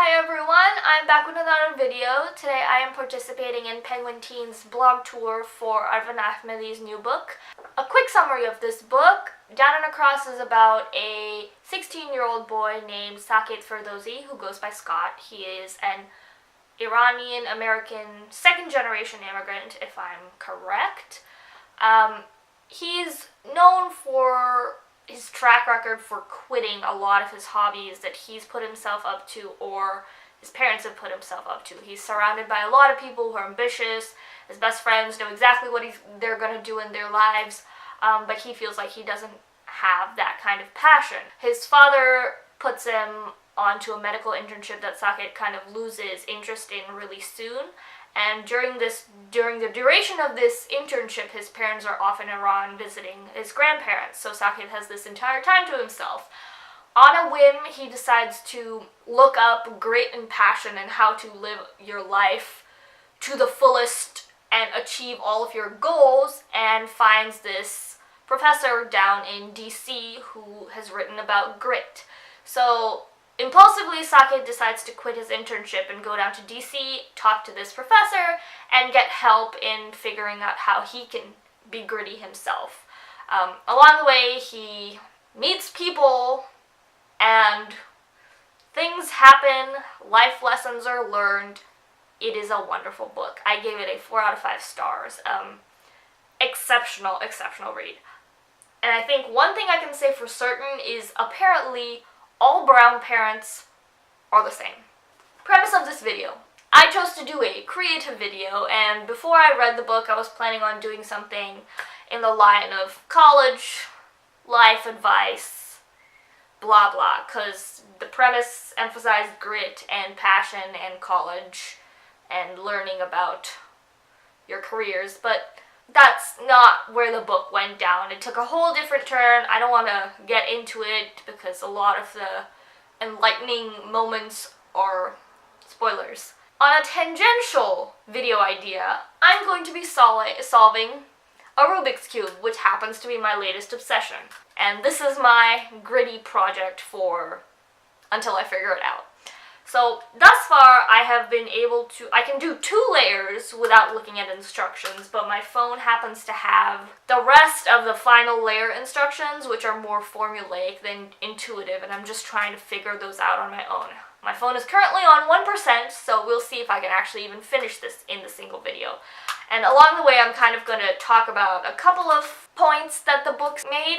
Hi everyone, I'm back with another video. Today I am participating in Penguin Teen's blog tour for Arvin Ahmadi's new book. A quick summary of this book. Down and Across is about a 16-year-old boy named Ferdowsi who goes by Scott. He is an Iranian-American second-generation immigrant, if I'm correct. He's known for his track record for quitting a lot of his hobbies that he's put himself up to or his parents have put himself up to. He's surrounded by a lot of people who are ambitious. His best friends know exactly what they're going to do in their lives, but he feels like he doesn't have that kind of passion. His father puts him onto a medical internship that Saket kind of loses interest in really soon. And during the duration of this internship, his parents are off in Iran visiting his grandparents, so Saket has this entire time to himself. On a whim, he decides to look up grit and passion and how to live your life to the fullest and achieve all of your goals, and finds this professor down in DC who has written about grit. So impulsively, Saket decides to quit his internship and go down to DC, talk to this professor, and get help in figuring out how he can be gritty himself. Along the way, he meets people, and things happen, life lessons are learned. It is a wonderful book. I gave it a 4 out of 5 stars. Exceptional read. And I think one thing I can say for certain is apparently all brown parents are the same. Premise of this video. I chose to do a creative video, and before I read the book, I was planning on doing something in the line of college, life advice, blah blah, because the premise emphasized grit and passion and college and learning about your careers, but that's not where the book went down. It took a whole different turn. I don't want to get into it because a lot of the enlightening moments are spoilers. On a tangential video idea, I'm going to be solving a Rubik's Cube, which happens to be my latest obsession. And this is my gritty project until I figure it out. So, thus far, I can do 2 layers without looking at instructions, but my phone happens to have the rest of the final layer instructions, which are more formulaic than intuitive, and I'm just trying to figure those out on my own. My phone is currently on 1%, so we'll see if I can actually even finish this in the single video. And along the way, I'm kind of going to talk about a couple of points that the book's made,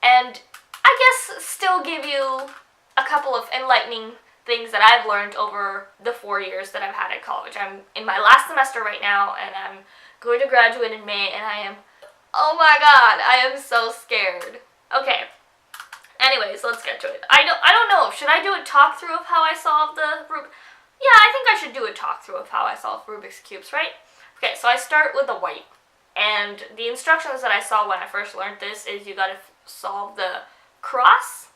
and I guess still give you a couple of enlightening things that I've learned over the 4 years that I've had at college. I'm in my last semester right now, and I'm going to graduate in May, and oh my god, I am so scared. Okay, anyways, let's get to it. I don't know, should I do a talk through of how I solved the Yeah, I think I should do a talk through of how I solved Rubik's Cubes, right? Okay, so I start with the white, and the instructions that I saw when I first learned this is you gotta solve the cross,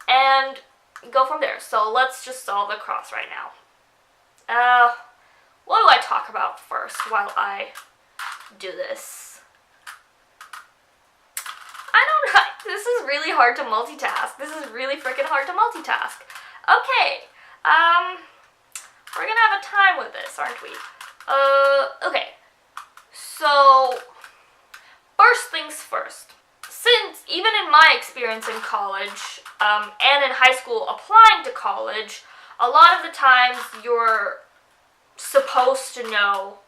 and go from there. So let's just solve the cross right now. What do I talk about first while I do this? I don't know. This is really hard to multitask. This is really freaking hard to multitask. Okay. We're gonna have a time with this, aren't we? Okay. So, first things first. Since, even in my experience in college, and in high school applying to college, a lot of the times you're supposed to know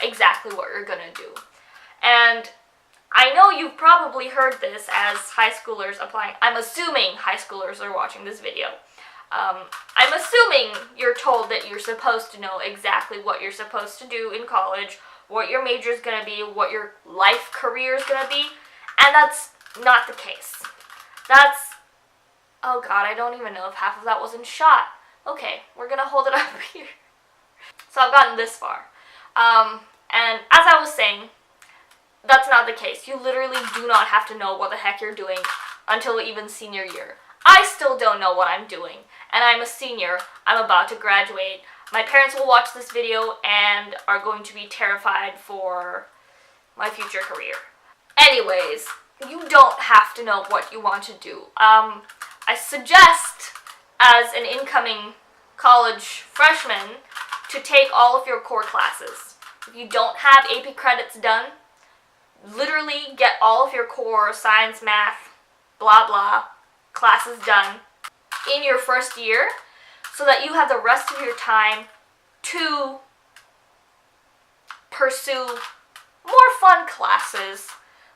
exactly what you're gonna do. And I know you've probably heard this as high schoolers applying. I'm assuming high schoolers are watching this video. I'm assuming you're told that you're supposed to know exactly what you're supposed to do in college, what your major is gonna be, what your life career is gonna be. And that's not the case. Oh god, I don't even know if half of that was in shot. Okay, we're gonna hold it up here. So I've gotten this far. And as I was saying, that's not the case. You literally do not have to know what the heck you're doing until even senior year. I still don't know what I'm doing, and I'm a senior. I'm about to graduate. My parents will watch this video and are going to be terrified for my future career. Anyways, you don't have to know what you want to do. I suggest, as an incoming college freshman to take all of your core classes. If you don't have AP credits done, literally get all of your core science, math, blah blah classes done in your first year so that you have the rest of your time to pursue more fun classes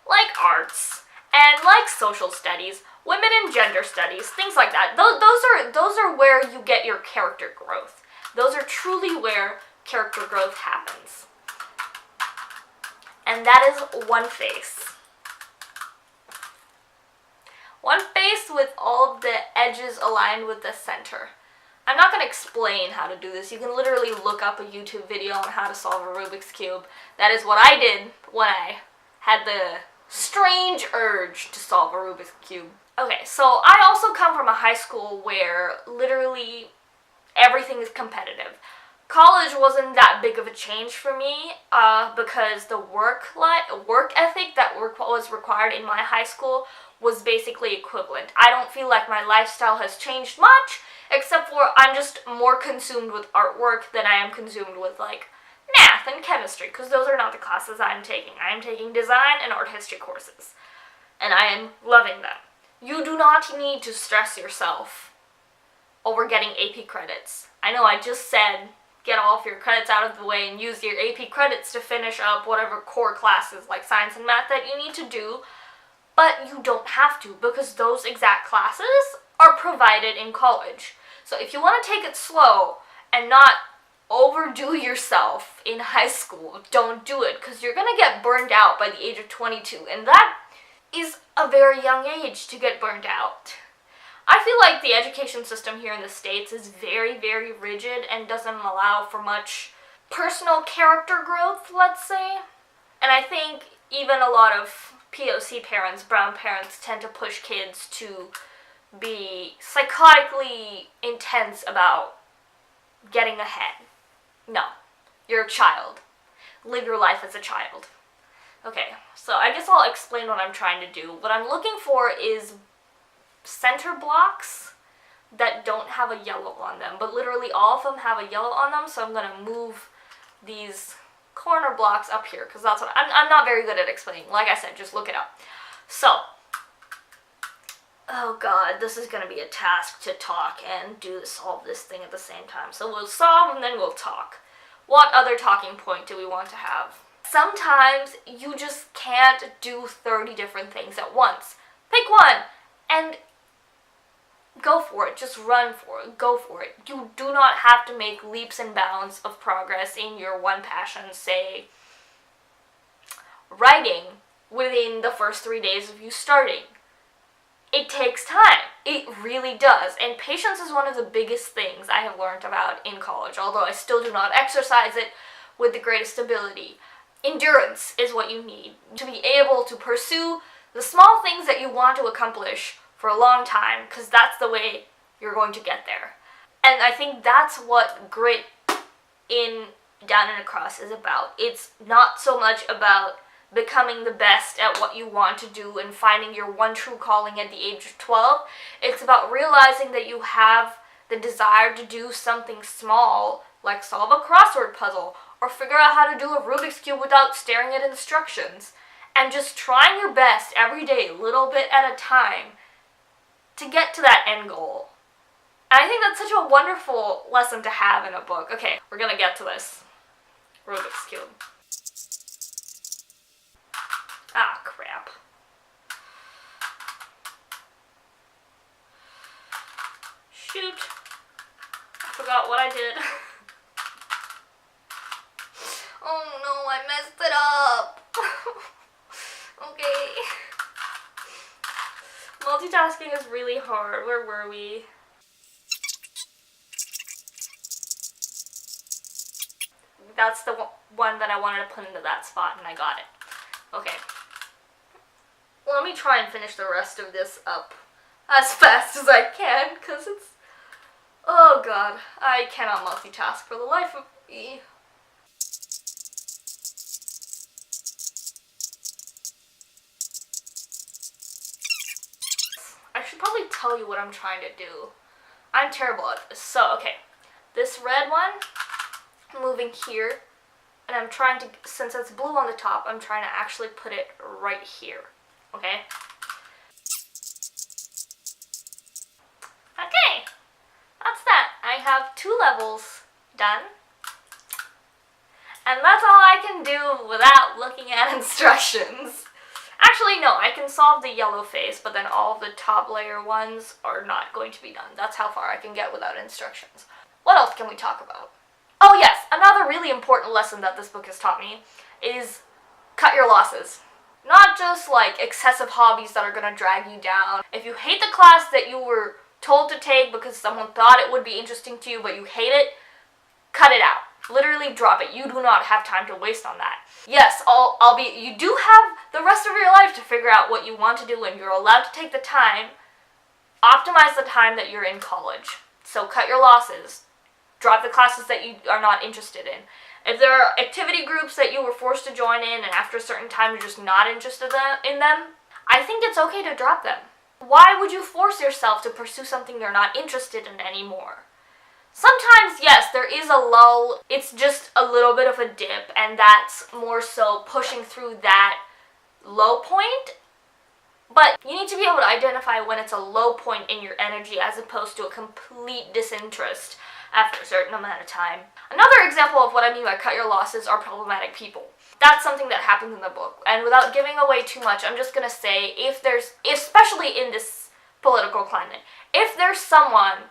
like arts and like social studies, women and gender studies, things like that. Those are where you get your character growth. Those are truly where character growth happens. And that is one face. One face with all of the edges aligned with the center. I'm not going to explain how to do this. You can literally look up a YouTube video on how to solve a Rubik's Cube. That is what I did when I had the strange urge to solve a Rubik's Cube. Okay, so I also come from a high school where literally everything is competitive. College wasn't that big of a change for me because the work ethic that was required in my high school was basically equivalent. I don't feel like my lifestyle has changed much, except for I'm just more consumed with artwork than I am consumed with like math and chemistry, because those are not the classes I'm taking. I am taking design and art history courses, and I am loving them. You do not need to stress yourself over getting AP credits. I know I just said get all of your credits out of the way and use your AP credits to finish up whatever core classes like science and math that you need to do, but you don't have to, because those exact classes are provided in college. So if you want to take it slow and not overdo yourself in high school, don't do it, because you're going to get burned out by the age of 22, and that is a very young age to get burned out. I feel like the education system here in the States is very, very rigid and doesn't allow for much personal character growth, let's say. And I think even a lot of POC parents, brown parents, tend to push kids to be psychotically intense about getting ahead. No, you're a child. Live your life as a child. Okay, so I guess I'll explain what I'm trying to do. What I'm looking for is center blocks that don't have a yellow on them, but literally all of them have a yellow on them, so I'm going to move these corner blocks up here, because that's what I'm not very good at explaining. Like I said, just look it up. So, oh god, this is going to be a task to talk and solve this thing at the same time. So we'll solve and then we'll talk. What other talking point do we want to have? Sometimes you just can't do 30 different things at once. Pick one and go for it. Just run for it. Go for it. You do not have to make leaps and bounds of progress in your one passion, say writing, within the first 3 days of you starting. It takes time. It really does. And patience is one of the biggest things I have learned about in college, although I still do not exercise it with the greatest ability. Endurance is what you need to be able to pursue the small things that you want to accomplish for a long time, because that's the way you're going to get there. And I think that's what grit in Down and Across is about. It's not so much about becoming the best at what you want to do and finding your one true calling at the age of 12. It's about realizing that you have the desire to do something small, like solve a crossword puzzle, or figure out how to do a Rubik's Cube without staring at instructions, and just trying your best every day, little bit at a time, to get to that end goal. And I think that's such a wonderful lesson to have in a book. Okay, we're gonna get to this. Rubik's Cube. Ah, crap. Shoot. I forgot what I did. Oh no, I messed it up. Okay. Multitasking is really hard. Where were we? That's the one that I wanted to put into that spot, and I got it. Okay. Let me try and finish the rest of this up as fast as I can, because it's... Oh god, I cannot multitask for the life of me. I should probably tell you what I'm trying to do. I'm terrible at this. So, okay. This red one, I'm moving here, and I'm trying to, since it's blue on the top, I'm trying to actually put it right here, okay? Okay, that's that. I have 2 levels done. And that's all I can do without looking at instructions. Actually, no, I can solve the yellow face, but then all of the top layer ones are not going to be done. That's how far I can get without instructions. What else can we talk about? Oh yes, another really important lesson that this book has taught me is cut your losses. Not just like excessive hobbies that are going to drag you down. If you hate the class that you were told to take because someone thought it would be interesting to you but you hate it, cut it out. Literally drop it. You do not have time to waste on that. Yes, you do have the rest of your life to figure out what you want to do, and you're allowed to take the time. Optimize the time that you're in college. So cut your losses. Drop the classes that you are not interested in. If there are activity groups that you were forced to join in and after a certain time you're just not interested in them, I think it's okay to drop them. Why would you force yourself to pursue something you're not interested in anymore? Sometimes, yes, there is a lull. It's just a little bit of a dip, and that's more so pushing through that low point. But you need to be able to identify when it's a low point in your energy as opposed to a complete disinterest after a certain amount of time. Another example of what I mean by cut your losses are problematic people. That's something that happens in the book. And without giving away too much, I'm just going to say, especially in this political climate, if there's someone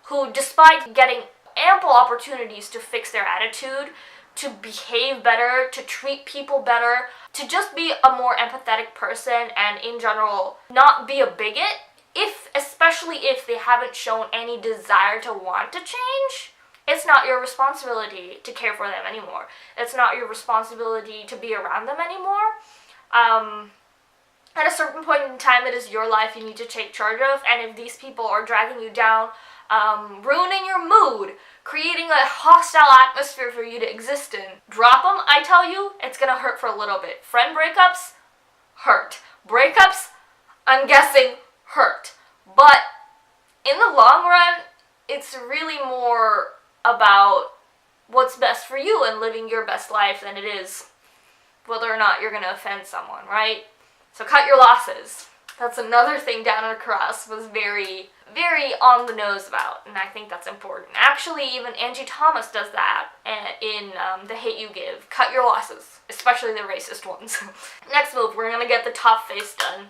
who, despite getting ample opportunities to fix their attitude, to behave better, to treat people better, to just be a more empathetic person and in general not be a bigot, especially if they haven't shown any desire to want to change, it's not your responsibility to care for them anymore. It's not your responsibility to be around them anymore. At a certain point in time, it is your life you need to take charge of, and if these people are dragging you down, ruining your mood, creating a hostile atmosphere for you to exist in, drop them. I tell you, it's gonna hurt for a little bit. Friend breakups hurt. Breakups, I'm guessing, hurt. But in the long run, it's really more about what's best for you and living your best life than it is whether or not you're gonna offend someone, right? So cut your losses. That's another thing Dana Cross was very, very on the nose about, and I think that's important. Actually, even Angie Thomas does that in The Hate U Give. Cut your losses, especially the racist ones. Next move, we're gonna get the top face done,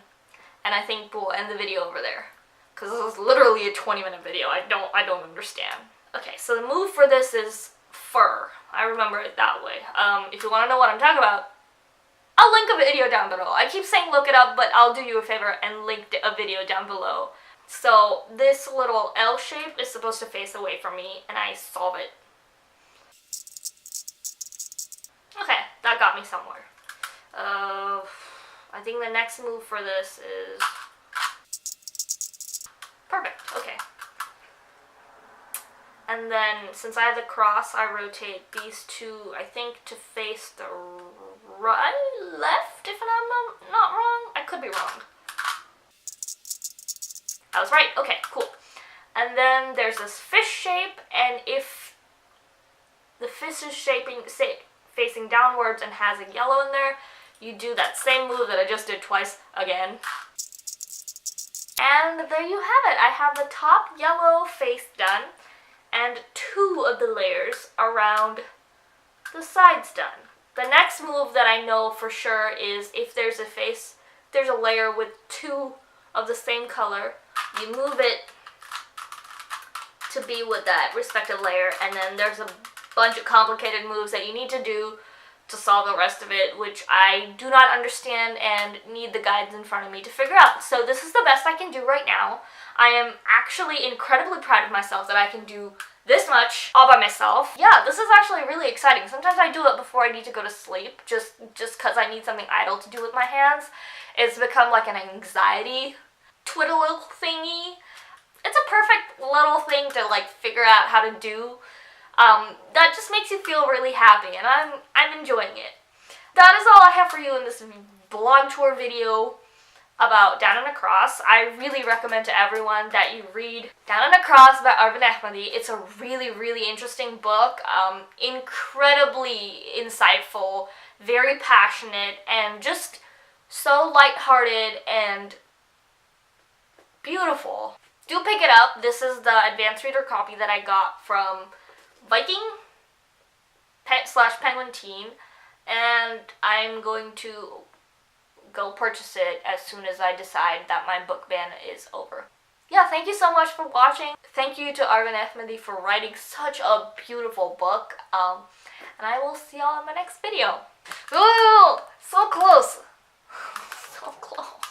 and I think we'll end the video over there, because this is literally a 20-minute video. I don't understand. Okay, so the move for this is fur. I remember it that way. If you want to know what I'm talking about, I'll link a video down below. I keep saying look it up, but I'll do you a favor and link a video down below. So this little L shape is supposed to face away from me, and I solve it. Okay, that got me somewhere. I think the next move for this is perfect. Okay. And then, since I have the cross, I rotate these two, I think, to face the left, if I'm not wrong. I could be wrong. I was right. Okay, cool. And then there's this fish shape, and if the fish is facing downwards and has a yellow in there, you do that same move that I just did twice again. And there you have it. I have the top yellow face done, and 2 of the layers around the sides done. The next move that I know for sure is if there's a layer with 2 of the same color, you move it to be with that respective layer, and then there's a bunch of complicated moves that you need to do to solve the rest of it, which I do not understand and need the guides in front of me to figure out. So this is the best I can do right now. I am actually incredibly proud of myself that I can do this much all by myself. Yeah, this is actually really exciting. Sometimes I do it before I need to go to sleep, just because I need something idle to do with my hands. It's become like an anxiety twiddle thingy. It's a perfect little thing to like figure out how to do. That just makes you feel really happy, and I'm enjoying it. That is all I have for you in this blog tour video. about Down and Across. I really recommend to everyone that you read Down and Across by Arvin Ahmadi. It's a really, really interesting book, incredibly insightful, very passionate, and just so lighthearted and beautiful. Do pick it up. This is the advanced reader copy that I got from Viking / Penguin Teen, and I'm going to go purchase it as soon as I decide that my book ban is over. Yeah, thank you so much for watching. Thank you to Arvin Ahmadi for writing such a beautiful book. And I will see y'all in my next video. Ooh, so close. So close.